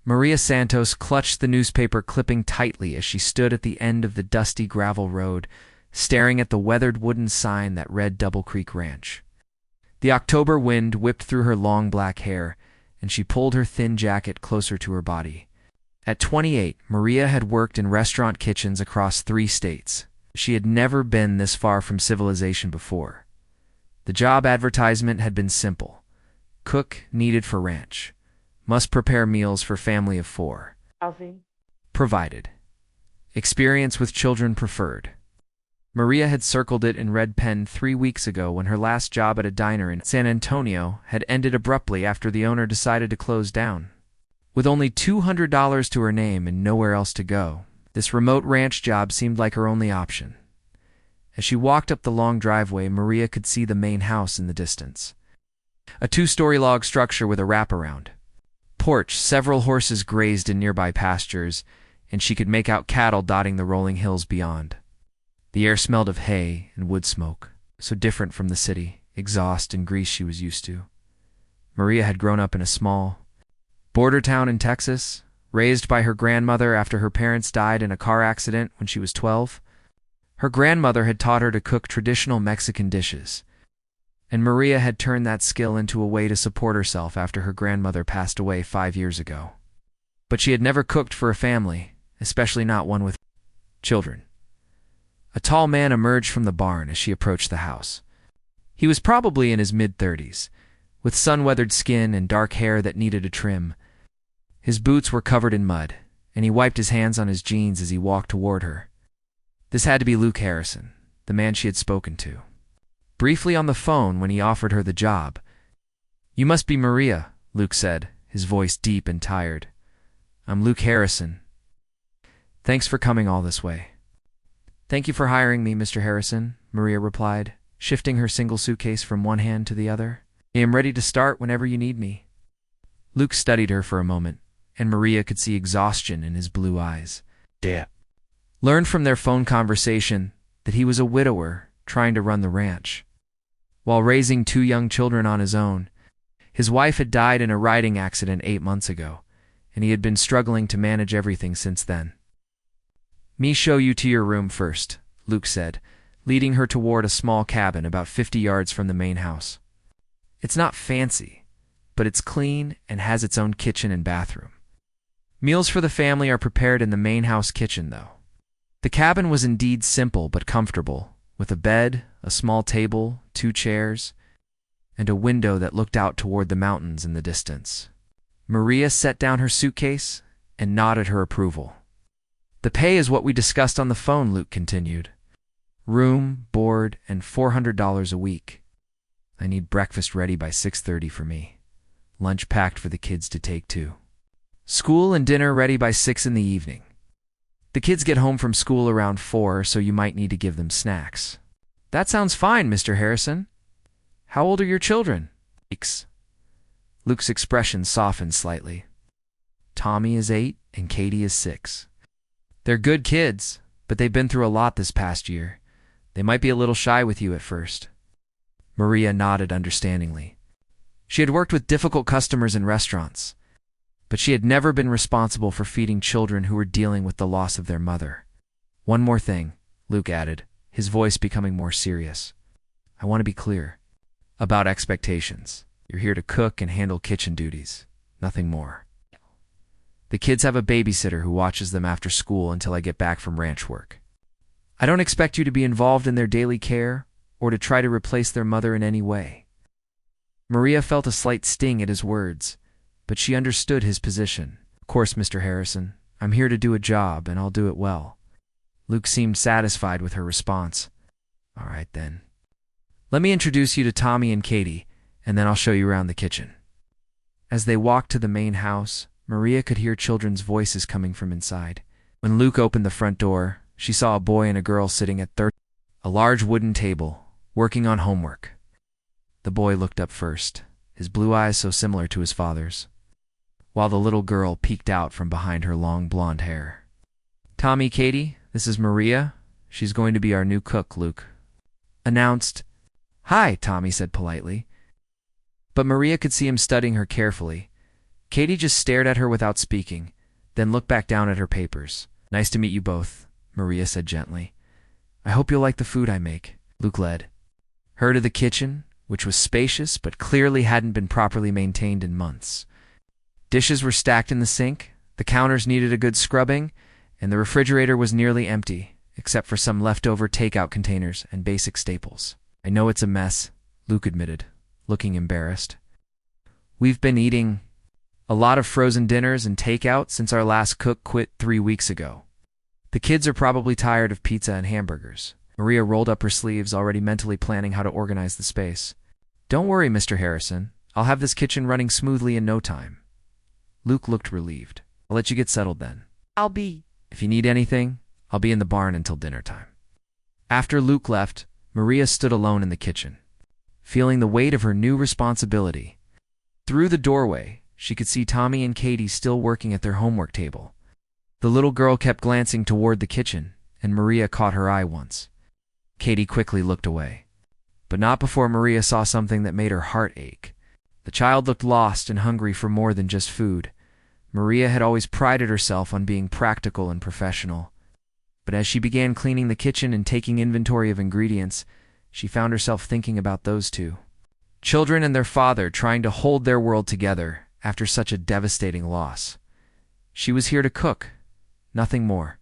Maria Santos clutched the newspaper clipping tightly as she stood at the end of the dusty gravel road, staring at the weathered wooden sign that read Double Creek Ranch. The October wind whipped through her long black hair, and she pulled her thin jacket closer to her body. At 28, Maria had worked in restaurant kitchens across 3 states. She had never been this far from civilization before. The job advertisement had been simple. Cook needed for ranch. Must prepare meals for family of 4. Coffee. Provided. Experience with children preferred. Maria had circled it in red pen 3 weeks ago when her last job at a diner in San Antonio had ended abruptly after the owner decided to close down. With only $200 to her name and nowhere else to go, this remote ranch job seemed like her only option. As she walked up the long driveway, Maria could see the main house in the distance. A 2-story log structure with a wraparound porch, several horses grazed in nearby pastures, and she could make out cattle dotting the rolling hills beyond. The air smelled of hay and wood smoke, so different from the city, exhaust and grease she was used to. Maria had grown up in a small border town in Texas, raised by her grandmother after her parents died in a car accident when she was 12. Her grandmother had taught her to cook traditional Mexican dishes, and Maria had turned that skill into a way to support herself after her grandmother passed away 5 years ago. But she had never cooked for a family, especially not one with children. A tall man emerged from the barn as she approached the house. He was probably in his mid-30s, with sun-weathered skin and dark hair that needed a trim. His boots were covered in mud, and he wiped his hands on his jeans as he walked toward her. This had to be Luke Harrison, the man she had spoken to briefly on the phone when he offered her the job. "You must be Maria," Luke said, his voice deep and tired. "I'm Luke Harrison. Thanks for coming all this way." "Thank you for hiring me, Mr. Harrison," Maria replied, shifting her single suitcase from one hand to the other. "I am ready to start whenever you need me." Luke studied her for a moment, and Maria could see exhaustion in his blue eyes. Learned from their phone conversation that he was a widower trying to run the ranch. While raising 2 young children on his own, his wife had died in a riding accident 8 months ago, and he had been struggling to manage everything since then. "Me show you to your room first," Luke said, leading her toward a small cabin about 50 yards from the main house. "It's not fancy, but it's clean and has its own kitchen and bathroom. Meals for the family are prepared in the main house kitchen, though." The cabin was indeed simple but comfortable, with a bed, a small table, 2 chairs, and a window that looked out toward the mountains in the distance. Maria set down her suitcase and nodded her approval. "The pay is what we discussed on the phone," Luke continued. "Room, board, and $400 a week. I need breakfast ready by 6:30 for me. Lunch packed for the kids to take too. School and dinner ready by 6 in the evening. The kids get home from school around 4, so you might need to give them snacks." "That sounds fine, Mr. Harrison. How old are your children?" "Weeks." Luke's expression softened slightly. "Tommy is 8 and Katie is 6. They're good kids, but they've been through a lot this past year. They might be a little shy with you at first." Maria nodded understandingly. She had worked with difficult customers in restaurants, but she had never been responsible for feeding children who were dealing with the loss of their mother. "One more thing," Luke added, his voice becoming more serious. "I want to be clear about expectations. You're here to cook and handle kitchen duties, nothing more. The kids have a babysitter who watches them after school until I get back from ranch work. I don't expect you to be involved in their daily care or to try to replace their mother in any way." Maria felt a slight sting at his words, but she understood his position. "Of course, Mr. Harrison. I'm here to do a job, and I'll do it well." Luke seemed satisfied with her response. "All right, then. Let me introduce you to Tommy and Katie, and then I'll show you around the kitchen." As they walked to the main house, Maria could hear children's voices coming from inside. When Luke opened the front door, she saw a boy and a girl sitting at a large wooden table, working on homework. The boy looked up first, his blue eyes so similar to his father's, while the little girl peeked out from behind her long blonde hair. "Tommy, Katie, this is Maria. She's going to be our new cook," Luke announced. "Hi," Tommy said politely. But Maria could see him studying her carefully. Katie just stared at her without speaking, then looked back down at her papers. "Nice to meet you both," Maria said gently. "I hope you'll like the food I make." Luke led her to the kitchen, which was spacious but clearly hadn't been properly maintained in months. Dishes were stacked in the sink, the counters needed a good scrubbing, and the refrigerator was nearly empty, except for some leftover takeout containers and basic staples. "I know it's a mess," Luke admitted, looking embarrassed. "We've been eating a lot of frozen dinners and takeout since our last cook quit 3 weeks ago. The kids are probably tired of pizza and hamburgers." Maria rolled up her sleeves, already mentally planning how to organize the space. "Don't worry, Mr. Harrison. I'll have this kitchen running smoothly in no time." Luke looked relieved. "I'll let you get settled then. If you need anything, I'll be in the barn until dinner time." After Luke left, Maria stood alone in the kitchen, feeling the weight of her new responsibility. Through the doorway, she could see Tommy and Katie still working at their homework table. The little girl kept glancing toward the kitchen, and Maria caught her eye once. Katie quickly looked away, but not before Maria saw something that made her heart ache. The child looked lost and hungry for more than just food. Maria had always prided herself on being practical and professional, but as she began cleaning the kitchen and taking inventory of ingredients, she found herself thinking about those two children and their father trying to hold their world together after such a devastating loss. She was here to cook, nothing more.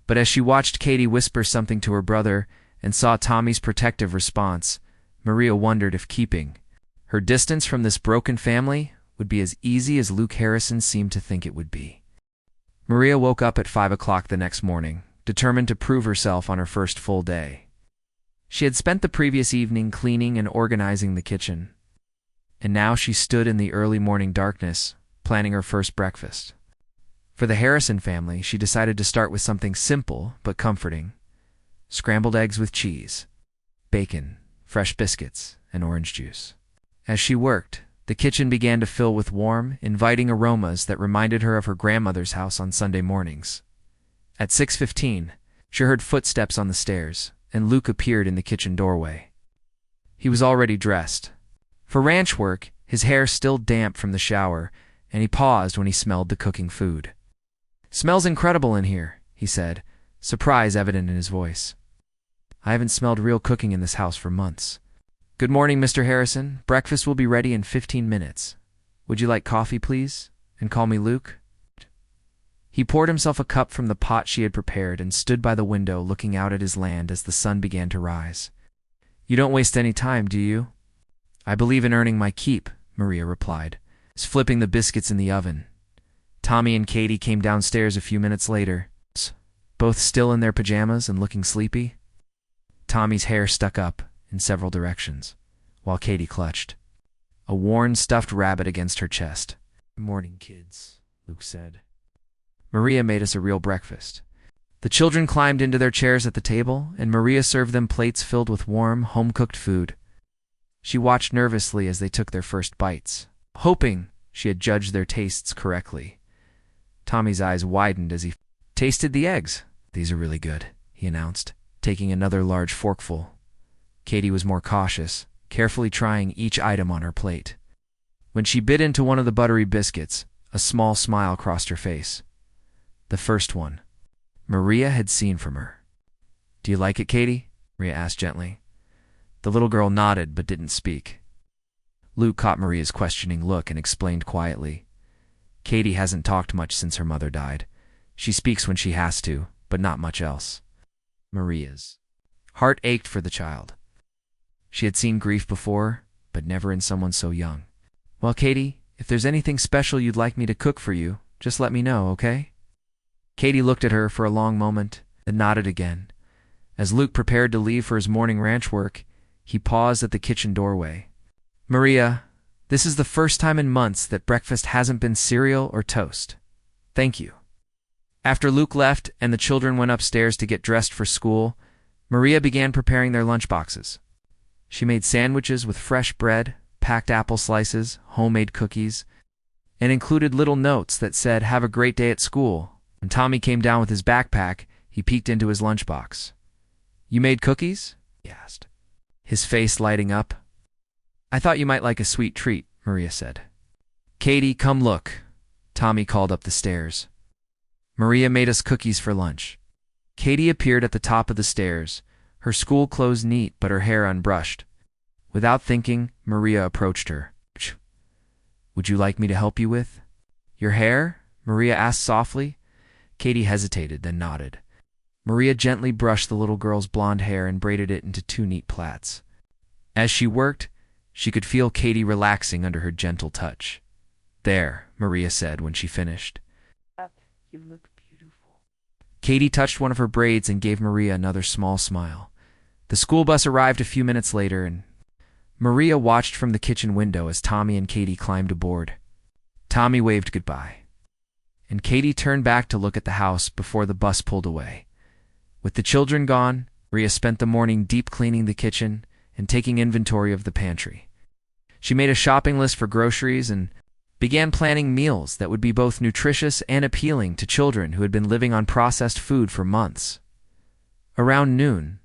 But as she watched Katie whisper something to her brother and saw Tommy's protective response, Maria wondered if keeping her distance from this broken family would be as easy as Luke Harrison seemed to think it would be. Maria woke up at 5 o'clock the next morning, determined to prove herself on her first full day. She had spent the previous evening cleaning and organizing the kitchen, and now she stood in the early morning darkness, planning her first breakfast. For the Harrison family, she decided to start with something simple but comforting: scrambled eggs with cheese, bacon, fresh biscuits, and orange juice. As she worked, the kitchen began to fill with warm, inviting aromas that reminded her of her grandmother's house on Sunday mornings. At 6:15, she heard footsteps on the stairs, and Luke appeared in the kitchen doorway. He was already dressed. For ranch work, his hair still damp from the shower, and he paused when he smelled the cooking food. "Smells incredible in here," he said, surprise evident in his voice. "I haven't smelled real cooking in this house for months." "Good morning, Mr. Harrison. Breakfast will be ready in 15 minutes. Would you like coffee, please? And call me Luke?" He poured himself a cup from the pot she had prepared and stood by the window looking out at his land as the sun began to rise. "You don't waste any time, do you?" "I believe in earning my keep," Maria replied, flipping the biscuits in the oven. Tommy and Katie came downstairs a few minutes later, both still in their pajamas and looking sleepy. Tommy's hair stuck up in several directions, while Katie clutched a worn stuffed rabbit against her chest. "Morning, kids," Luke said. Maria made us a real breakfast. The children climbed into their chairs at the table, and Maria served them plates filled with warm, home-cooked food. She watched nervously as they took their first bites, hoping she had judged their tastes correctly. Tommy's eyes widened as he tasted the eggs. "These are really good," he announced, taking another large forkful. Katie was more cautious, carefully trying each item on her plate. When she bit into one of the buttery biscuits, a small smile crossed her face. The first one Maria had seen from her. "Do you like it, Katie?" Maria asked gently. The little girl nodded but didn't speak. Luke caught Maria's questioning look and explained quietly. "Katie hasn't talked much since her mother died. She speaks when she has to, but not much else." Maria's heart ached for the child. She had seen grief before, but never in someone so young. "Well, Katie, if there's anything special you'd like me to cook for you, just let me know, okay?" Katie looked at her for a long moment, then nodded again. As Luke prepared to leave for his morning ranch work, he paused at the kitchen doorway. "Maria, this is the first time in months that breakfast hasn't been cereal or toast. Thank you." After Luke left and the children went upstairs to get dressed for school, Maria began preparing their lunchboxes. She made sandwiches with fresh bread, packed apple slices, homemade cookies, and included little notes that said, "Have a great day at school." When Tommy came down with his backpack, he peeked into his lunchbox. "You made cookies?" he asked, his face lighting up. "I thought you might like a sweet treat," Maria said. "Katie, come look," Tommy called up the stairs. "Maria made us cookies for lunch." Katie appeared at the top of the stairs, her school clothes neat but her hair unbrushed. Without thinking, Maria approached her. "Would you like me to help you with your hair?" Maria asked softly. Katie hesitated, then nodded. Maria gently brushed the little girl's blonde hair and braided it into two neat plaits. As she worked, she could feel Katie relaxing under her gentle touch. "There," Maria said when she finished. You look beautiful." Katie touched one of her braids and gave Maria another small smile. The school bus arrived a few minutes later, and Maria watched from the kitchen window as Tommy and Katie climbed aboard. Tommy waved goodbye, and Katie turned back to look at the house before the bus pulled away. With the children gone, Maria spent the morning deep cleaning the kitchen and taking inventory of the pantry. She made a shopping list for groceries and began planning meals that would be both nutritious and appealing to children who had been living on processed food for months. Around noon,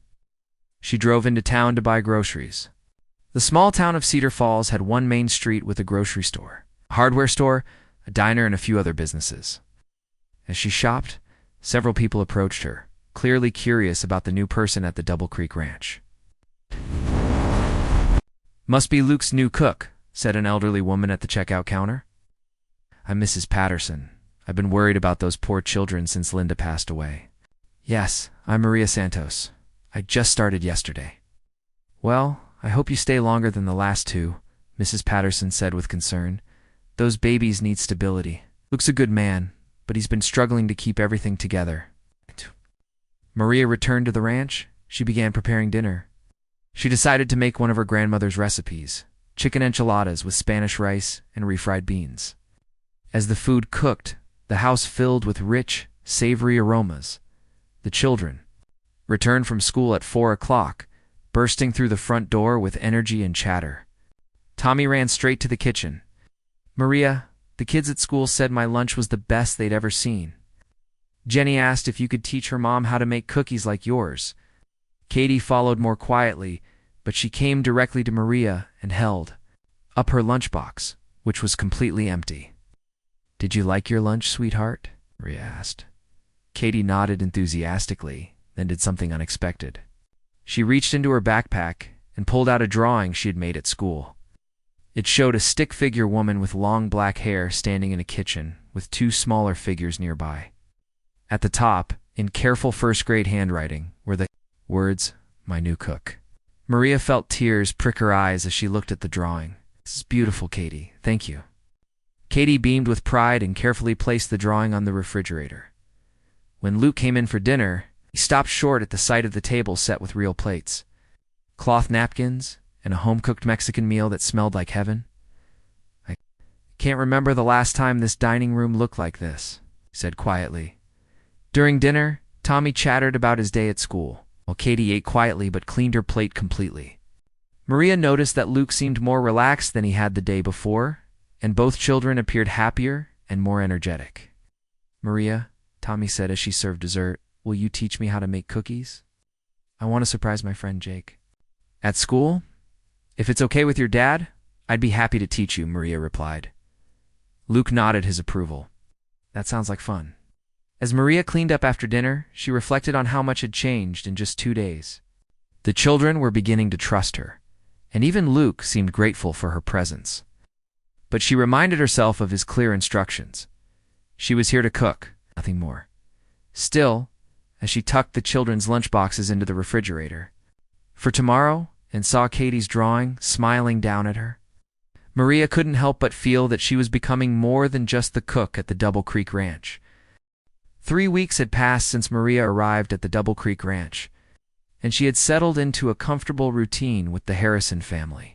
she drove into town to buy groceries. The small town of Cedar Falls had one main street with a grocery store, a hardware store, a diner, and a few other businesses. As she shopped, several people approached her, clearly curious about the new person at the Double Creek Ranch. "Must be Luke's new cook," said an elderly woman at the checkout counter. "I'm Mrs. Patterson. I've been worried about those poor children since Linda passed away." "Yes, I'm Maria Santos. I just started yesterday." "Well, I hope you stay longer than the last two," Mrs. Patterson said with concern. "Those babies need stability. Luke's a good man, but he's been struggling to keep everything together." Maria returned to the ranch. She began preparing dinner. She decided to make one of her grandmother's recipes, chicken enchiladas with Spanish rice and refried beans. As the food cooked, the house filled with rich, savory aromas. The children returned from school at 4 o'clock, bursting through the front door with energy and chatter. Tommy ran straight to the kitchen. "Maria, the kids at school said my lunch was the best they'd ever seen. Jenny asked if you could teach her mom how to make cookies like yours." Katie followed more quietly, but she came directly to Maria and held up her lunchbox, which was completely empty. "Did you like your lunch, sweetheart?" Maria asked. Katie nodded enthusiastically, then did something unexpected. She reached into her backpack and pulled out a drawing she had made at school. It showed a stick figure woman with long black hair standing in a kitchen with two smaller figures nearby. At the top, in careful first-grade handwriting, were the words, "My new cook." Maria felt tears prick her eyes as she looked at the drawing. "This is beautiful, Katie. Thank you." Katie beamed with pride and carefully placed the drawing on the refrigerator. When Luke came in for dinner, he stopped short at the sight of the table set with real plates, cloth napkins, and a home-cooked Mexican meal that smelled like heaven. "I can't remember the last time this dining room looked like this," he said quietly. During dinner, Tommy chattered about his day at school, while Katie ate quietly but cleaned her plate completely. Maria noticed that Luke seemed more relaxed than he had the day before, and both children appeared happier and more energetic. "Maria," Tommy said as she served dessert, "will you teach me how to make cookies? I want to surprise my friend Jake." "At school? If it's okay with your dad, I'd be happy to teach you," Maria replied. Luke nodded his approval. "That sounds like fun." As Maria cleaned up after dinner, she reflected on how much had changed in just 2 days. The children were beginning to trust her, and even Luke seemed grateful for her presence. But she reminded herself of his clear instructions. She was here to cook, nothing more. Still, as she tucked the children's lunchboxes into the refrigerator for tomorrow and saw Katie's drawing smiling down at her, Maria couldn't help but feel that she was becoming more than just the cook at the Double Creek Ranch. 3 weeks had passed since Maria arrived at the Double Creek Ranch, and she had settled into a comfortable routine with the Harrison family.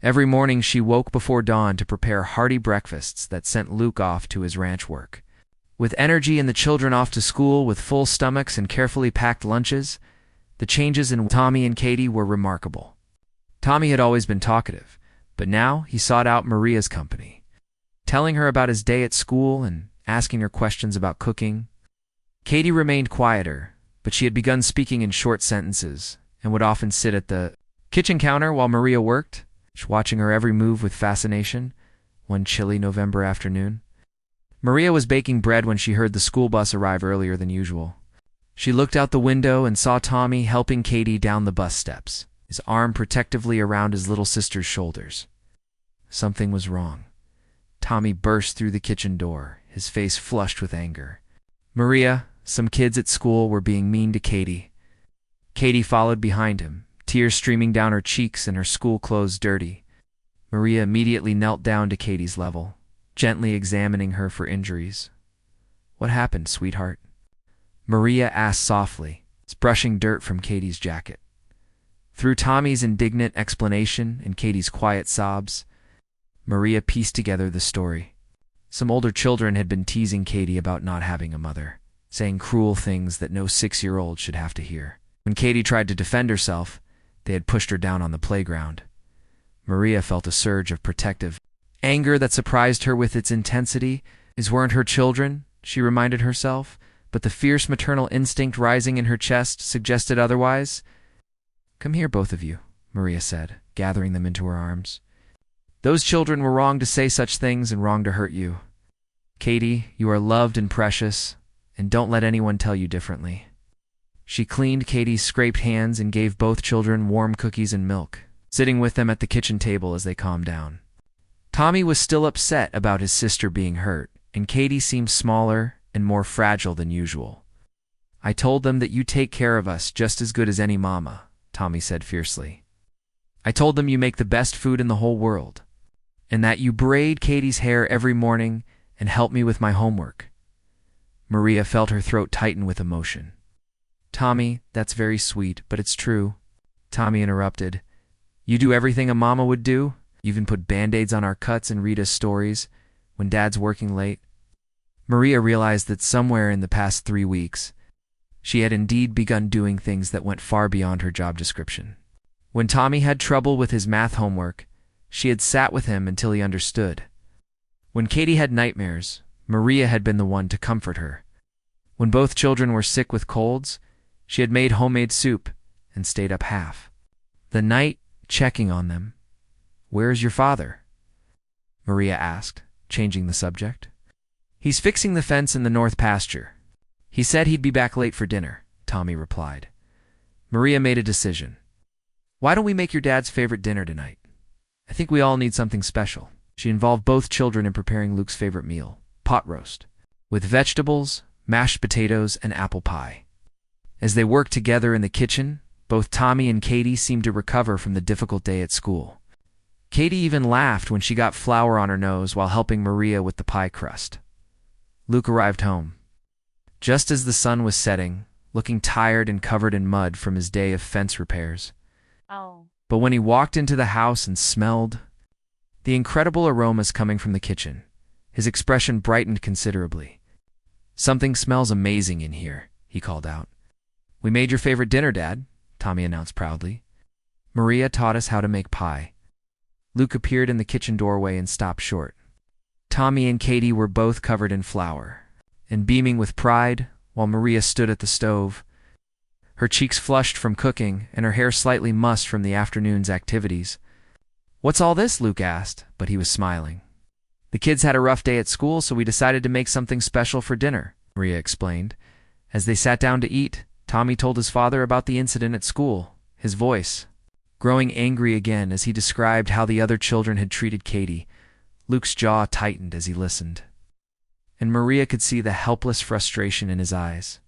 Every morning she woke before dawn to prepare hearty breakfasts that sent Luke off to his ranch work. With energy and the children off to school with full stomachs and carefully packed lunches, the changes in Tommy and Katie were remarkable. Tommy had always been talkative, but now he sought out Maria's company, telling her about his day at school and asking her questions about cooking. Katie remained quieter, but she had begun speaking in short sentences and would often sit at the kitchen counter while Maria worked, watching her every move with fascination. one chilly November afternoon. Maria was baking bread when she heard the school bus arrive earlier than usual. She looked out the window and saw Tommy helping Katie down the bus steps, his arm protectively around his little sister's shoulders. Something was wrong. Tommy burst through the kitchen door, his face flushed with anger. Maria, some kids at school were being mean to Katie. Katie followed behind him, tears streaming down her cheeks and her school clothes dirty. Maria immediately knelt down to Katie's level, gently examining her for injuries. "What happened, sweetheart?" Maria asked softly, brushing dirt from Katie's jacket. Through Tommy's indignant explanation and Katie's quiet sobs, Maria pieced together the story. Some older children had been teasing Katie about not having a mother, saying cruel things that no 6-year-old should have to hear. When Katie tried to defend herself, they had pushed her down on the playground. Maria felt a surge of protective anger that surprised her with its intensity. These weren't her children, she reminded herself, but the fierce maternal instinct rising in her chest suggested otherwise. "Come here, both of you," Maria said, gathering them into her arms. "Those children were wrong to say such things and wrong to hurt you. Katie, you are loved and precious, and don't let anyone tell you differently." She cleaned Katie's scraped hands and gave both children warm cookies and milk, sitting with them at the kitchen table as they calmed down. Tommy was still upset about his sister being hurt, and Katie seemed smaller and more fragile than usual. "I told them that you take care of us just as good as any mama," Tommy said fiercely. "I told them you make the best food in the whole world, and that you braid Katie's hair every morning and help me with my homework." Maria felt her throat tighten with emotion. "Tommy, that's very sweet, but it's true," Tommy interrupted. "You do everything a mama would do? You even put Band-Aids on our cuts and read us stories when Dad's working late." Maria realized that somewhere in the past 3 weeks, she had indeed begun doing things that went far beyond her job description. When Tommy had trouble with his math homework, she had sat with him until he understood. When Katie had nightmares, Maria had been the one to comfort her. When both children were sick with colds, she had made homemade soup and stayed up half the night checking on them. "Where's your father?" Maria asked, changing the subject. "He's fixing the fence in the north pasture. He said he'd be back late for dinner," Tommy replied. Maria made a decision. "Why don't we make your dad's favorite dinner tonight? I think we all need something special." She involved both children in preparing Luke's favorite meal, pot roast, with vegetables, mashed potatoes, and apple pie. As they worked together in the kitchen, both Tommy and Katie seemed to recover from the difficult day at school. Katie even laughed when she got flour on her nose while helping Maria with the pie crust. Luke arrived home just as the sun was setting, looking tired and covered in mud from his day of fence repairs. Oh. But when he walked into the house and smelled the incredible aromas coming from the kitchen, his expression brightened considerably. "Something smells amazing in here," he called out. "We made your favorite dinner, Dad," Tommy announced proudly. "Maria taught us how to make pie." Luke appeared in the kitchen doorway and stopped short. Tommy and Katie were both covered in flour and beaming with pride while Maria stood at the stove, her cheeks flushed from cooking and her hair slightly mussed from the afternoon's activities. "What's all this?" Luke asked, but he was smiling. "The kids had a rough day at school, so we decided to make something special for dinner," Maria explained. As they sat down to eat, Tommy told his father about the incident at school, his voice growing angry again as he described how the other children had treated Katie. Luke's jaw tightened as he listened, and Maria could see the helpless frustration in his eyes.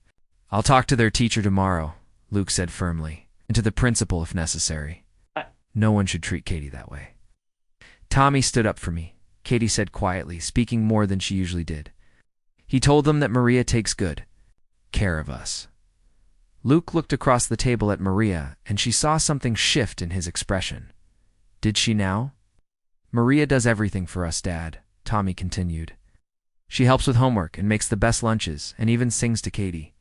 "I'll talk to their teacher tomorrow," Luke said firmly, "and to the principal if necessary. No one should treat Katie that way." "Tommy stood up for me," Katie said quietly, speaking more than she usually did. "He told them that Maria takes good care of us." Luke looked across the table at Maria, and she saw something shift in his expression. Did she now? "Maria does everything for us, Dad," Tommy continued. "She helps with homework and makes the best lunches and even sings to Katie.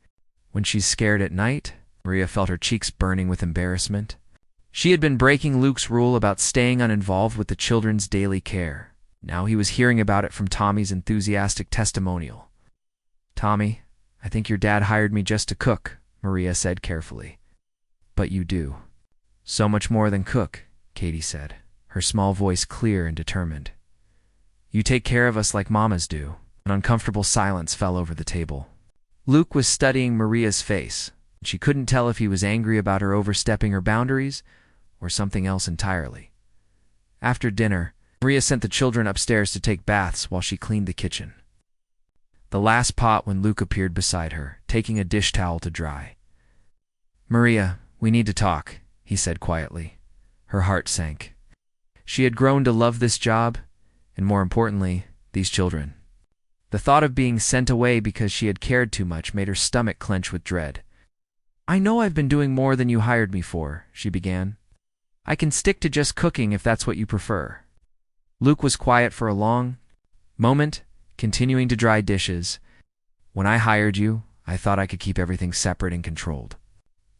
When she's scared at night," Maria felt her cheeks burning with embarrassment. She had been breaking Luke's rule about staying uninvolved with the children's daily care. Now he was hearing about it from Tommy's enthusiastic testimonial. "Tommy, I think your dad hired me just to cook," Maria said carefully. "But you do so much more than cook," Katie said, her small voice clear and determined. You take care of us like mamas do." An uncomfortable silence fell over the table. Luke was studying Maria's face. She couldn't tell if he was angry about her overstepping her boundaries or something else entirely. After dinner, Maria sent the children upstairs to take baths while she cleaned the kitchen. The last pot when Luke appeared beside her, taking a dish towel to dry. "Maria, we need to talk," he said quietly. Her heart sank. She had grown to love this job, and more importantly, these children. The thought of being sent away because she had cared too much made her stomach clench with dread. "I know I've been doing more than you hired me for," she began. "I can stick to just cooking if that's what you prefer." Luke was quiet for a long moment, continuing to dry dishes. "When I hired you, I thought I could keep everything separate and controlled.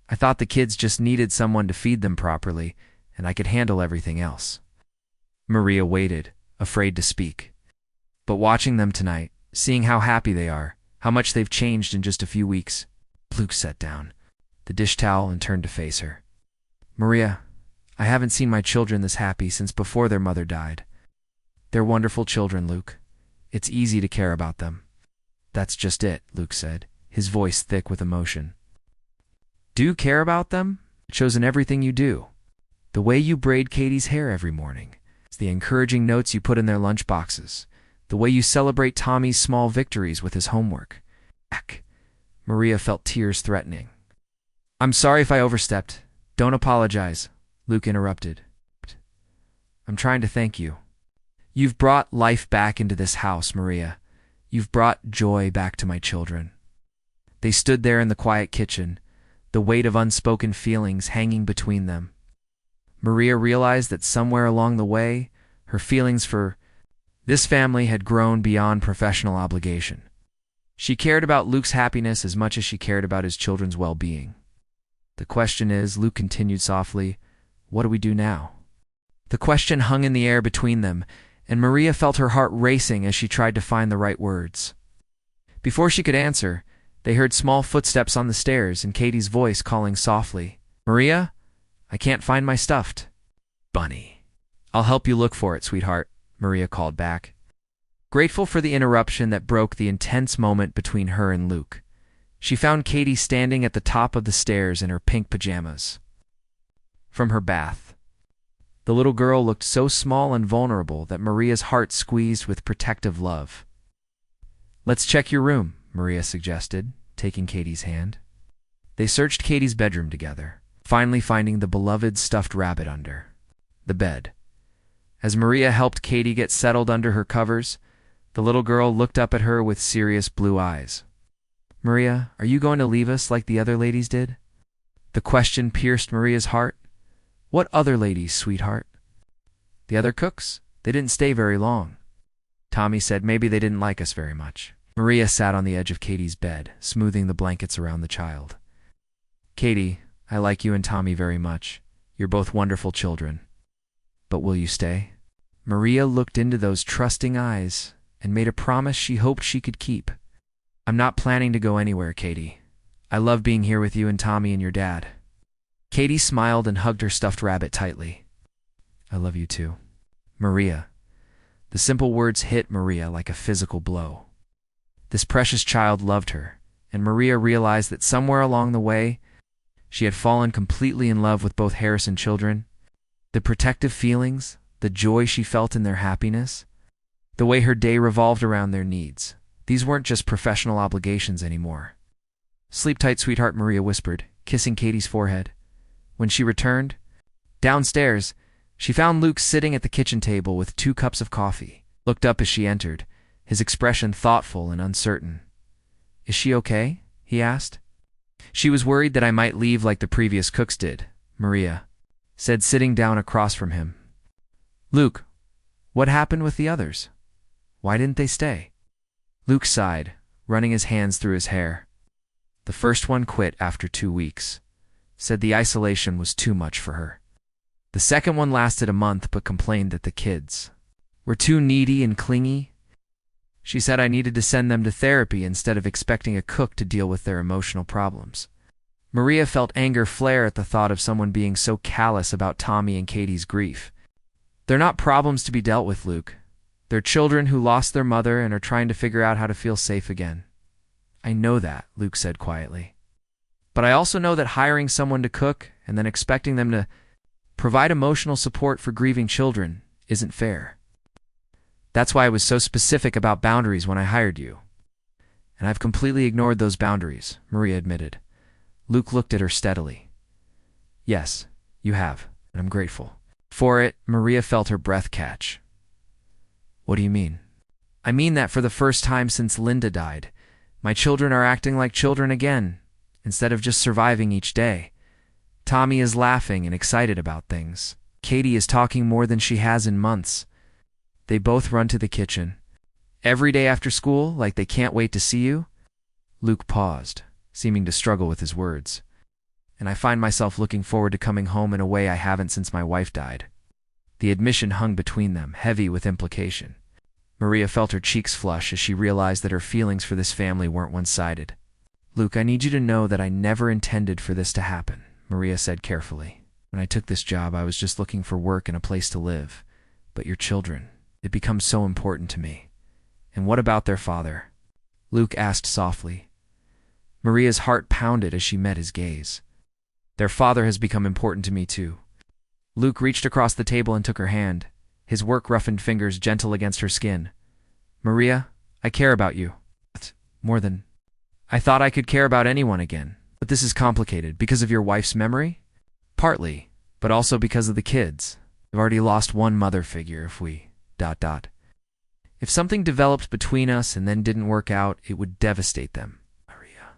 I thought the kids just needed someone to feed them properly, and I could handle everything else." Maria waited, afraid to speak. But watching them tonight, seeing how happy they are, how much they've changed in just a few weeks, Luke sat down the dish towel and turned to face her. "Maria, I haven't seen my children this happy since before their mother died. They're wonderful children, Luke. It's easy to care about them." "That's just it," Luke said, his voice thick with emotion. "Do care about them? It shows in everything you do. The way you braid Katie's hair every morning. It's the encouraging notes you put in their lunch boxes. The way you celebrate Tommy's small victories with his homework." Heck. Maria felt tears threatening. "I'm sorry if I overstepped. Don't apologize," Luke interrupted. "I'm trying to thank you. You've brought life back into this house, Maria. You've brought joy back to my children." They stood there in the quiet kitchen, the weight of unspoken feelings hanging between them. Maria realized that somewhere along the way, her feelings for this family had grown beyond professional obligation. She cared about Luke's happiness as much as she cared about his children's well-being. "The question is," Luke continued softly, "what do we do now?" The question hung in the air between them, and Maria felt her heart racing as she tried to find the right words. Before she could answer, they heard small footsteps on the stairs and Katie's voice calling softly, "Maria, I can't find my stuffed bunny." "I'll help you look for it, sweetheart," Maria called back. Grateful for the interruption that broke the intense moment between her and Luke, she found Katie standing at the top of the stairs in her pink pajamas. From her bath, the little girl looked so small and vulnerable that Maria's heart squeezed with protective love. "Let's check your room," Maria suggested, taking Katie's hand. They searched Katie's bedroom together, finally finding the beloved stuffed rabbit under the bed. As Maria helped Katie get settled under her covers, the little girl looked up at her with serious blue eyes. "Maria, are you going to leave us like the other ladies did?" The question pierced Maria's heart. "What other ladies, sweetheart?" "The other cooks? They didn't stay very long. Tommy said maybe they didn't like us very much." Maria sat on the edge of Katie's bed, smoothing the blankets around the child. "Katie, I like you and Tommy very much. You're both wonderful children. But will you stay?" Maria looked into those trusting eyes and made a promise she hoped she could keep. "I'm not planning to go anywhere, Katie. I love being here with you and Tommy and your dad." Katie smiled and hugged her stuffed rabbit tightly. "I love you too, Maria." The simple words hit Maria like a physical blow. This precious child loved her, and Maria realized that somewhere along the way, she had fallen completely in love with both Harrison children. The protective feelings, the joy she felt in their happiness, the way her day revolved around their needs. These weren't just professional obligations anymore. "Sleep tight, sweetheart," Maria whispered, kissing Katie's forehead. When she returned, downstairs, she found Luke sitting at the kitchen table with 2 cups of coffee. Looked up as she entered, his expression thoughtful and uncertain. "Is she okay?" he asked. "She was worried that I might leave like the previous cooks did," Maria said, sitting down across from him. "Luke, what happened with the others? Why didn't they stay?" Luke sighed, running his hands through his hair. "The first one quit after 2 weeks. Said the isolation was too much for her. The second one lasted a month but complained that the kids were too needy and clingy. She said I needed to send them to therapy instead of expecting a cook to deal with their emotional problems." Maria felt anger flare at the thought of someone being so callous about Tommy and Katie's grief. "They're not problems to be dealt with, Luke. They're children who lost their mother and are trying to figure out how to feel safe again. I know that, Luke said quietly. But I also know that hiring someone to cook and then expecting them to provide emotional support for grieving children isn't fair. That's why I was so specific about boundaries when I hired you. And I've completely ignored those boundaries, Maria admitted. Luke looked at her steadily. Yes, you have, and I'm grateful. For it, Maria felt her breath catch. What do you mean? I mean that for the first time since Linda died, my children are acting like children again, instead of just surviving each day. Tommy is laughing and excited about things. Katie is talking more than she has in months. They both run to the kitchen. Every day after school, like they can't wait to see you. Luke paused, seeming to struggle with his words. And I find myself looking forward to coming home in a way I haven't since my wife died. The admission hung between them, heavy with implication. Maria felt her cheeks flush as she realized that her feelings for this family weren't one-sided. Luke, I need you to know that I never intended for this to happen, Maria said carefully. When I took this job, I was just looking for work and a place to live. But your children, it becomes so important to me. And what about their father? Luke asked softly. Maria's heart pounded as she met his gaze. Their father has become important to me too. Luke reached across the table and took her hand, his work-roughened fingers gentle against her skin. Maria, I care about you. More than I thought I could care about anyone again. But this is complicated because of your wife's memory? Partly, but also because of the kids. I've already lost one mother figure if we... If something developed between us and then didn't work out, it would devastate them. Maria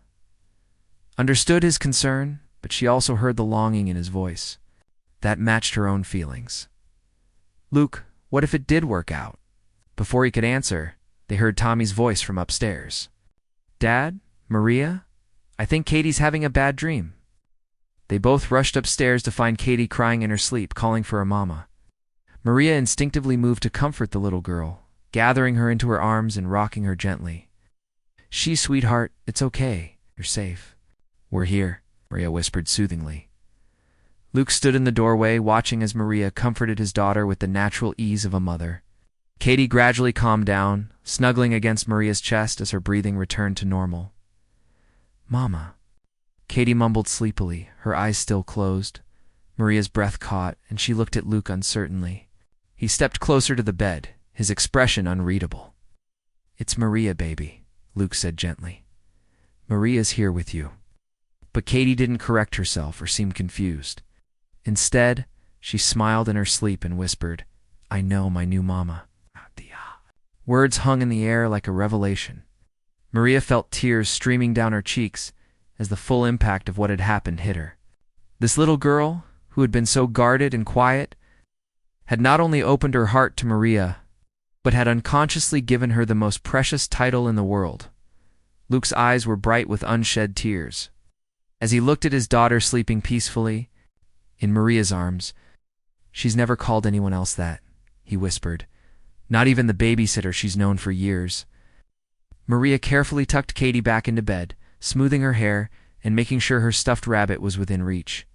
understood his concern, but she also heard the longing in his voice. That matched her own feelings. Luke, what if it did work out? Before he could answer, they heard Tommy's voice from upstairs. Dad? Maria? I think Katie's having a bad dream. They both rushed upstairs to find Katie crying in her sleep, calling for her mama. Maria instinctively moved to comfort the little girl, gathering her into her arms and rocking her gently. Sweetheart, it's okay. You're safe. We're here, Maria whispered soothingly. Luke stood in the doorway, watching as Maria comforted his daughter with the natural ease of a mother. Katie gradually calmed down, snuggling against Maria's chest as her breathing returned to normal. Mama. Katie mumbled sleepily, her eyes still closed. Maria's breath caught, and she looked at Luke uncertainly. He stepped closer to the bed, his expression unreadable. It's Maria, baby, Luke said gently. Maria's here with you. But Katie didn't correct herself or seem confused. Instead, she smiled in her sleep and whispered, I know my new mama. Words hung in the air like a revelation. Maria felt tears streaming down her cheeks as the full impact of what had happened hit her. This little girl, who had been so guarded and quiet, had not only opened her heart to Maria, but had unconsciously given her the most precious title in the world. Luke's eyes were bright with unshed tears. As he looked at his daughter sleeping peacefully, in Maria's arms, She's never called anyone else that, he whispered. Not even the babysitter she's known for years. Maria carefully tucked Katie back into bed, smoothing her hair and making sure her stuffed rabbit was within reach.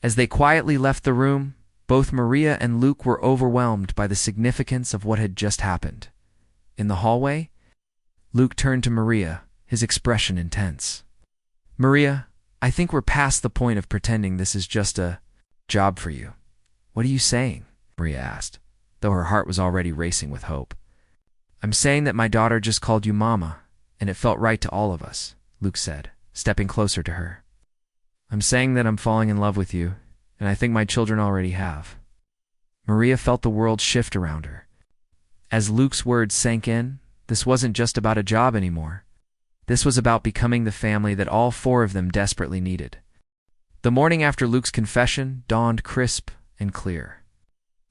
As they quietly left the room, both Maria and Luke were overwhelmed by the significance of what had just happened. In the hallway, Luke turned to Maria, his expression intense. Maria, I think we're past the point of pretending this is just a job for you. What are you saying? Maria asked, though her heart was already racing with hope. I'm saying that my daughter just called you Mama, and it felt right to all of us, Luke said, stepping closer to her. I'm saying that I'm falling in love with you, and I think my children already have. Maria felt the world shift around her. As Luke's words sank in, this wasn't just about a job anymore. This was about becoming the family that all four of them desperately needed. The morning after Luke's confession dawned crisp and clear.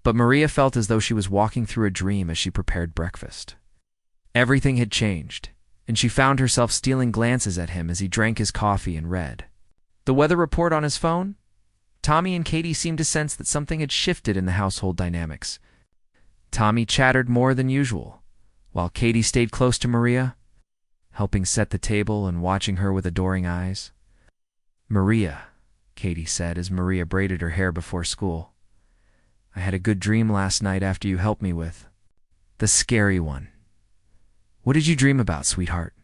But Maria felt as though she was walking through a dream as she prepared breakfast. Everything had changed, and she found herself stealing glances at him as he drank his coffee and read. The weather report on his phone? Tommy and Katie seemed to sense that something had shifted in the household dynamics. Tommy chattered more than usual, while Katie stayed close to Maria, helping set the table and watching her with adoring eyes. Maria, Katie said as Maria braided her hair before school. I had a good dream last night after you helped me with The scary one. What did you dream about, sweetheart?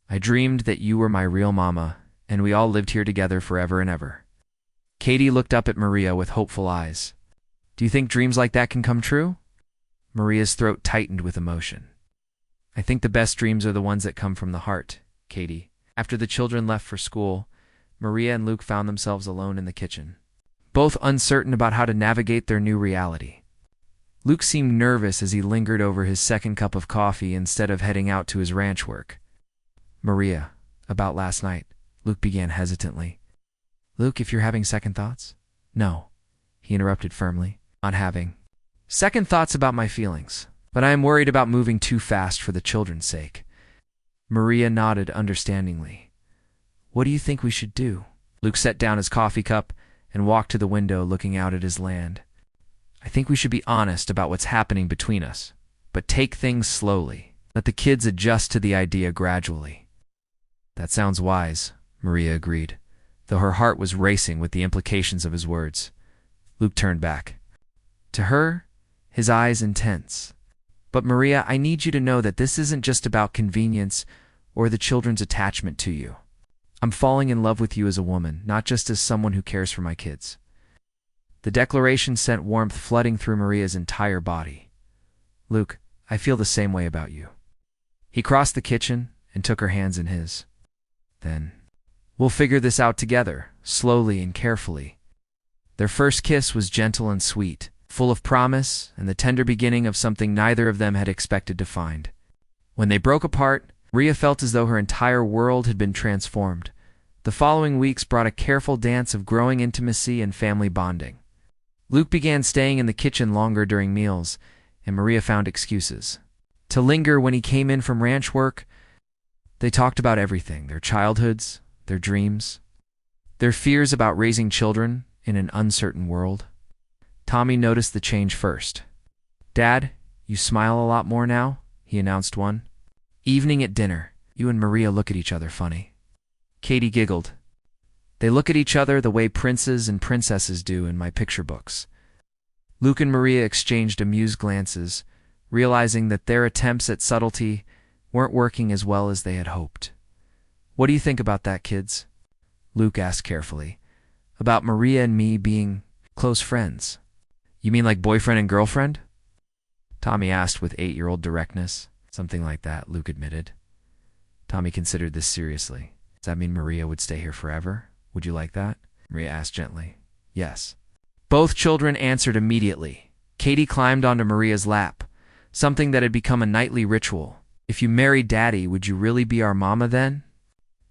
I dreamed that you were my real mama, and we all lived here together forever and ever. Katie looked up at Maria with hopeful eyes. Do you think dreams like that can come true? Maria's throat tightened with emotion. I think the best dreams are the ones that come from the heart, Katie. After the children left for school, Maria and Luke found themselves alone in the kitchen, both uncertain about how to navigate their new reality. Luke seemed nervous as he lingered over his second cup of coffee instead of heading out to his ranch work. Maria, about last night, Luke began hesitantly. Luke, if you're having second thoughts? No, he interrupted firmly. Not having second thoughts about my feelings, but I am worried about moving too fast for the children's sake. Maria nodded understandingly. What do you think we should do? Luke set down his coffee cup and walked to the window looking out at his land. I think we should be honest about what's happening between us, but take things slowly. Let the kids adjust to the idea gradually. That sounds wise, Maria agreed, though her heart was racing with the implications of his words. Luke turned back. To her, his eyes intense. But Maria, I need you to know that this isn't just about convenience or the children's attachment to you. I'm falling in love with you as a woman, not just as someone who cares for my kids. The declaration sent warmth flooding through Maria's entire body. Luke, I feel the same way about you. He crossed the kitchen and took her hands in his. Then, we'll figure this out together, slowly and carefully. Their first kiss was gentle and sweet, full of promise and the tender beginning of something neither of them had expected to find. When they broke apart, Maria felt as though her entire world had been transformed. The following weeks brought a careful dance of growing intimacy and family bonding. Luke began staying in the kitchen longer during meals, and Maria found excuses to linger when he came in from ranch work. They talked about everything, their childhoods, their dreams, their fears about raising children in an uncertain world. Tommy noticed the change first. Dad, you smile a lot more now, he announced one evening at dinner. You and Maria look at each other funny. Katie giggled. They look at each other the way princes and princesses do in my picture books. Luke and Maria exchanged amused glances, realizing that their attempts at subtlety weren't working as well as they had hoped. What do you think about that, kids? Luke asked carefully. About Maria and me being close friends. You mean like boyfriend and girlfriend? Tommy asked with 8-year-old directness. Something like that, Luke admitted. Tommy considered this seriously. Does that mean Maria would stay here forever? Would you like that? Maria asked gently. Yes. Both children answered immediately. Katie climbed onto Maria's lap, something that had become a nightly ritual. If you married Daddy, would you really be our mama then?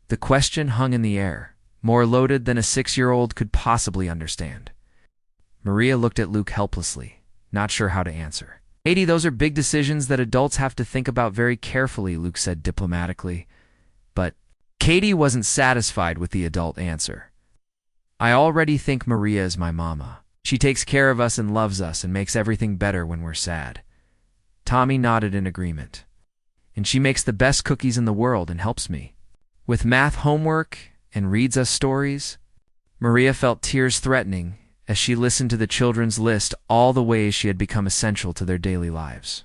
The question hung in the air, more loaded than a 6-year-old could possibly understand. Maria looked at Luke helplessly, not sure how to answer. Katie, those are big decisions that adults have to think about very carefully, Luke said diplomatically. But Katie wasn't satisfied with the adult answer. I already think Maria is my mama. She takes care of us and loves us and makes everything better when we're sad. Tommy nodded in agreement. And she makes the best cookies in the world and helps me with math homework and reads us stories. Maria felt tears threatening as she listened to the children's list all the ways she had become essential to their daily lives.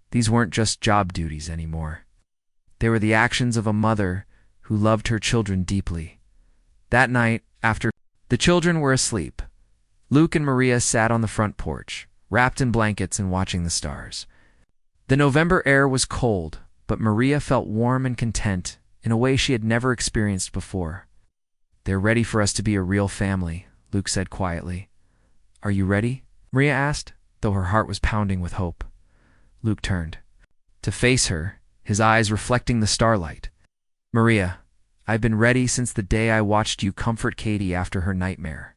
These weren't just job duties anymore. They were the actions of a mother who loved her children deeply. That night, after the children were asleep, Luke and Maria sat on the front porch, wrapped in blankets and watching the stars. The November air was cold, but Maria felt warm and content in a way she had never experienced before. They're ready for us to be a real family, Luke said quietly. Are you ready? Maria asked, though her heart was pounding with hope. Luke turned to face her, his eyes reflecting the starlight. Maria, I've been ready since the day I watched you comfort Katie after her nightmare,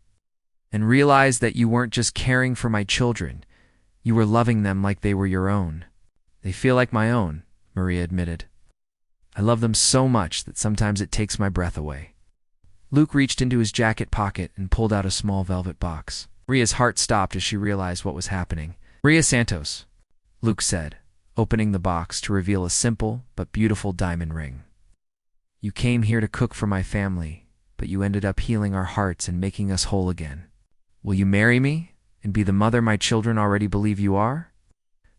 and realized that you weren't just caring for my children, you were loving them like they were your own. They feel like my own, Maria admitted. I love them so much that sometimes it takes my breath away. Luke reached into his jacket pocket and pulled out a small velvet box. Maria's heart stopped as she realized what was happening. Maria Santos, Luke said, opening the box to reveal a simple but beautiful diamond ring. You came here to cook for my family, but you ended up healing our hearts and making us whole again. Will you marry me and be the mother my children already believe you are?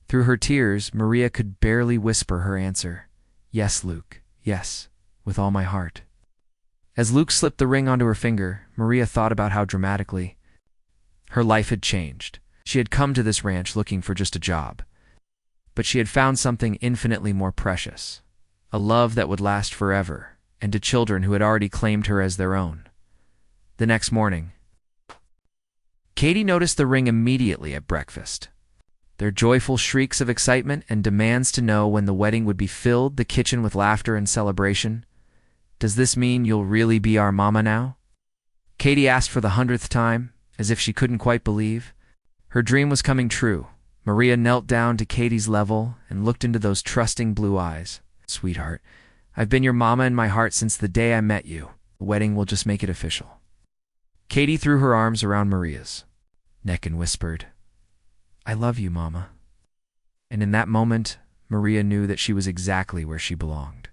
Through her tears, Maria could barely whisper her answer. Yes, Luke, yes, with all my heart. As Luke slipped the ring onto her finger, Maria thought about how dramatically her life had changed. She had come to this ranch looking for just a job, but she had found something infinitely more precious, a love that would last forever, and to children who had already claimed her as their own. The next morning, Katie noticed the ring immediately at breakfast. Their joyful shrieks of excitement and demands to know when the wedding would be filled the kitchen with laughter and celebration. Does this mean you'll really be our mama now? Katie asked for the 100th time, as if she couldn't quite believe. Her dream was coming true. Maria knelt down to Katie's level and looked into those trusting blue eyes. Sweetheart, I've been your mama in my heart since the day I met you. The wedding will just make it official. Katie threw her arms around Maria's neck and whispered, I love you, Mama. And in that moment, Maria knew that she was exactly where she belonged.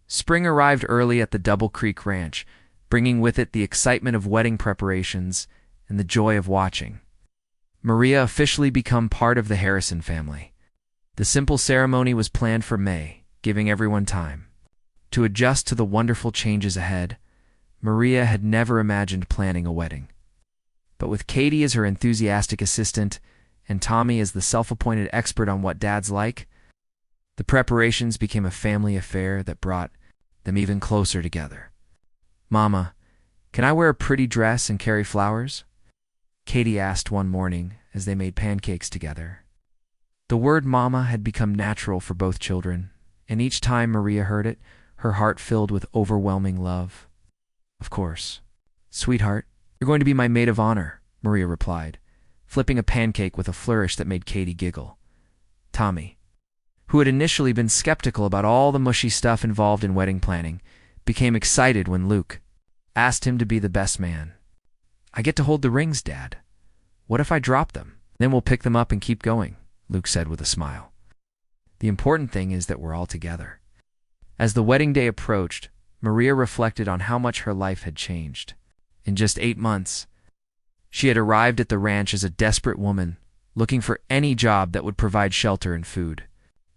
Spring arrived early at the Double Creek Ranch, bringing with it the excitement of wedding preparations and the joy of watching Maria officially become part of the Harrison family. The simple ceremony was planned for May, giving everyone time to adjust to the wonderful changes ahead. Maria had never imagined planning a wedding. But with Katie as her enthusiastic assistant and Tommy as the self-appointed expert on what dads like, the preparations became a family affair that brought them even closer together. Mama, can I wear a pretty dress and carry flowers? Katie asked one morning as they made pancakes together. The word mama had become natural for both children, and each time Maria heard it, her heart filled with overwhelming love. Of course. Sweetheart, you're going to be my maid of honor, Maria replied, flipping a pancake with a flourish that made Katie giggle. Tommy, who had initially been skeptical about all the mushy stuff involved in wedding planning, became excited when Luke asked him to be the best man. I get to hold the rings, Dad. What if I drop them? Then we'll pick them up and keep going, Luke said with a smile. The important thing is that we're all together. As the wedding day approached, Maria reflected on how much her life had changed. In just 8 months, she had arrived at the ranch as a desperate woman, looking for any job that would provide shelter and food.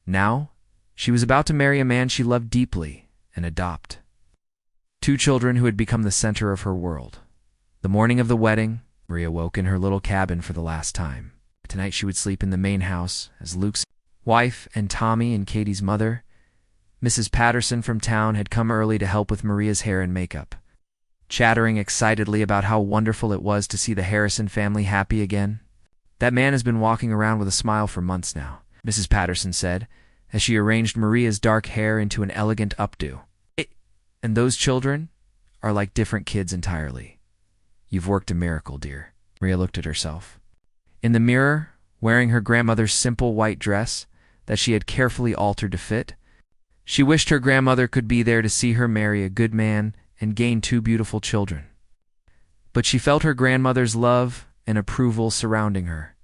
Now, she was about to marry a man she loved deeply and adopt 2 children who had become the center of her world. The morning of the wedding, Maria woke in her little cabin for the last time. Tonight she would sleep in the main house as Luke's wife and Tommy and Katie's mother, Mrs. Patterson from town, had come early to help with Maria's hair and makeup, chattering excitedly about how wonderful it was to see the Harrison family happy again. That man has been walking around with a smile for months now, Mrs. Patterson said, as she arranged Maria's dark hair into an elegant updo. And those children are like different kids entirely. You've worked a miracle, dear. Maria looked at herself in the mirror, wearing her grandmother's simple white dress that she had carefully altered to fit. She wished her grandmother could be there to see her marry a good man and gain 2 beautiful children. But she felt her grandmother's love and approval surrounding her.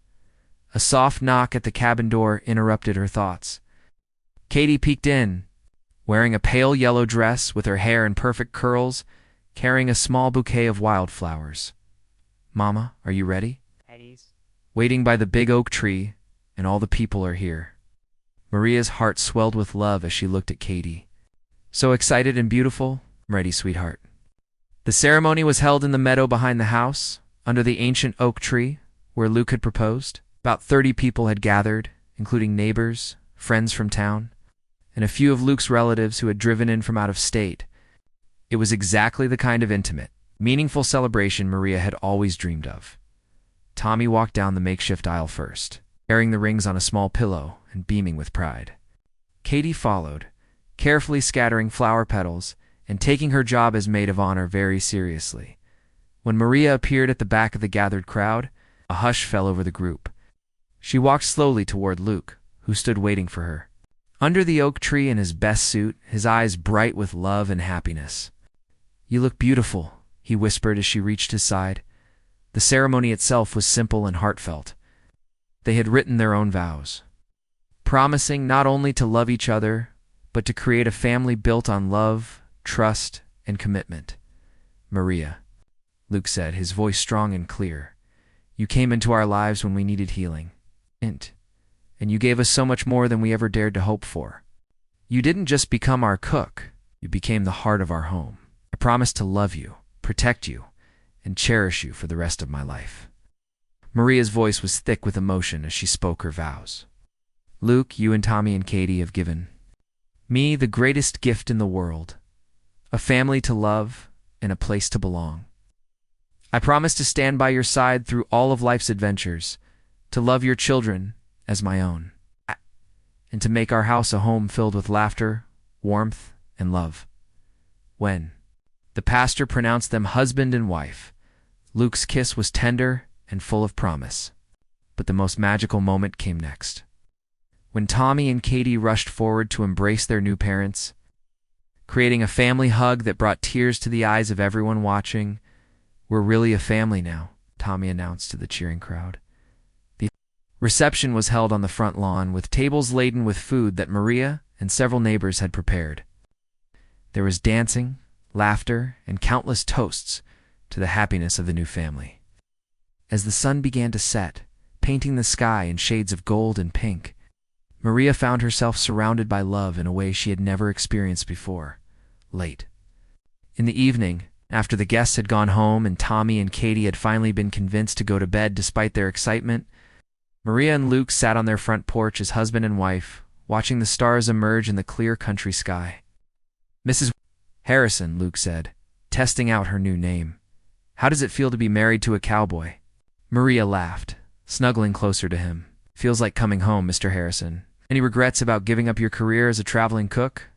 A soft knock at the cabin door interrupted her thoughts. Katie peeked in, wearing a pale yellow dress with her hair in perfect curls, carrying a small bouquet of wildflowers. Mama, are you ready? Eddie's. Waiting by the big oak tree, and all the people are here. Maria's heart swelled with love as she looked at Katie. So excited and beautiful. I'm ready, sweetheart. The ceremony was held in the meadow behind the house, under the ancient oak tree, where Luke had proposed. About 30 people had gathered, including neighbors, friends from town, and a few of Luke's relatives who had driven in from out of state. It was exactly the kind of intimate, meaningful celebration Maria had always dreamed of. Tommy walked down the makeshift aisle first, carrying the rings on a small pillow and beaming with pride. Katie followed, carefully scattering flower petals and taking her job as maid of honor very seriously. When Maria appeared at the back of the gathered crowd, a hush fell over the group. She walked slowly toward Luke, who stood waiting for her. Under the oak tree in his best suit, his eyes bright with love and happiness. You look beautiful, he whispered as she reached his side. The ceremony itself was simple and heartfelt. They had written their own vows, promising not only to love each other, but to create a family built on love, trust, and commitment. Maria, Luke said, his voice strong and clear, you came into our lives when we needed healing. and you gave us so much more than we ever dared to hope for. You didn't just become our cook, you became the heart of our home. I promise to love you, protect you, and cherish you for the rest of my life." Maria's voice was thick with emotion as she spoke her vows. "Luke, you and Tommy and Katie have given me the greatest gift in the world, a family to love and a place to belong. I promise to stand by your side through all of life's adventures, to love your children as my own, and to make our house a home filled with laughter, warmth, and love." When the pastor pronounced them husband and wife, Luke's kiss was tender and full of promise. But the most magical moment came next. When Tommy and Katie rushed forward to embrace their new parents, creating a family hug that brought tears to the eyes of everyone watching. "We're really a family now," Tommy announced to the cheering crowd. The reception was held on the front lawn, with tables laden with food that Maria and several neighbors had prepared. There was dancing, laughter, and countless toasts to the happiness of the new family. As the sun began to set, painting the sky in shades of gold and pink, Maria found herself surrounded by love in a way she had never experienced before. Late in the evening, after the guests had gone home and Tommy and Katie had finally been convinced to go to bed despite their excitement, Maria and Luke sat on their front porch as husband and wife, watching the stars emerge in the clear country sky. "Mrs. Harrison," Luke said, testing out her new name, "how does it feel to be married to a cowboy?" Maria laughed, snuggling closer to him. "Feels like coming home, Mr. Harrison. Any regrets about giving up your career as a traveling cook?"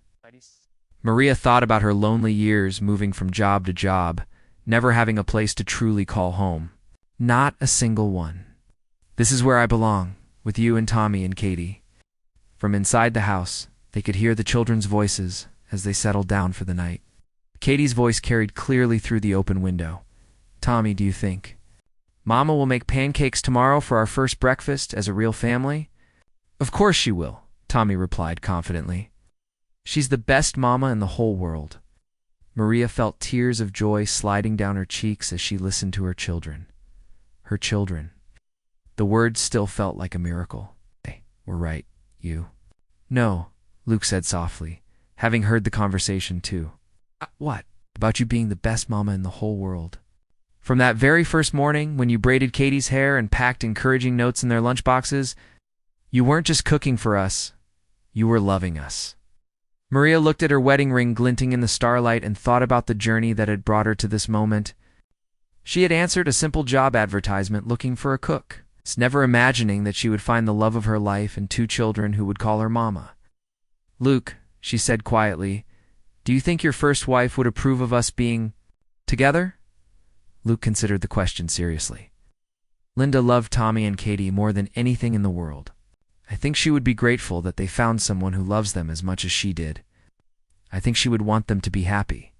Maria thought about her lonely years moving from job to job, never having a place to truly call home. "Not a single one. This is where I belong, with you and Tommy and Katie." From inside the house, they could hear the children's voices as they settled down for the night. Katie's voice carried clearly through the open window. "Tommy, do you think Mama will make pancakes tomorrow for our first breakfast as a real family?" "Of course she will," Tommy replied confidently. "She's the best mama in the whole world." Maria felt tears of joy sliding down her cheeks as she listened to her children. Her children. The words still felt like a miracle. "They were right, you." "No," Luke said softly, having heard the conversation too. "What?" "About you being the best mama in the whole world. From that very first morning when you braided Katie's hair and packed encouraging notes in their lunchboxes, you weren't just cooking for us, you were loving us." Maria looked at her wedding ring glinting in the starlight and thought about the journey that had brought her to this moment. She had answered a simple job advertisement looking for a cook, never imagining that she would find the love of her life and 2 children who would call her mama. "Luke," she said quietly, "do you think your first wife would approve of us being together?" Luke considered the question seriously. "Linda loved Tommy and Katie more than anything in the world. I think she would be grateful that they found someone who loves them as much as she did. I think she would want them to be happy."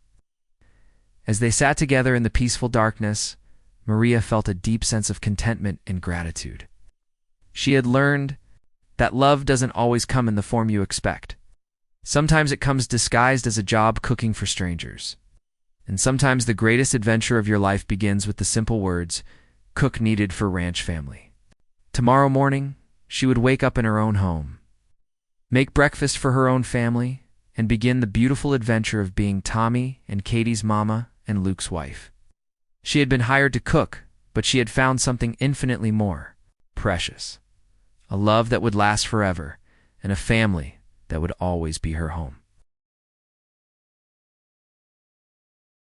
As they sat together in the peaceful darkness, Maria felt a deep sense of contentment and gratitude. She had learned that love doesn't always come in the form you expect. Sometimes it comes disguised as a job cooking for strangers. And sometimes the greatest adventure of your life begins with the simple words, "Cook needed for ranch family." Tomorrow morning, she would wake up in her own home, make breakfast for her own family, and begin the beautiful adventure of being Tommy and Katie's mama and Luke's wife. She had been hired to cook, but she had found something infinitely more precious. A love that would last forever, and a family that would always be her home.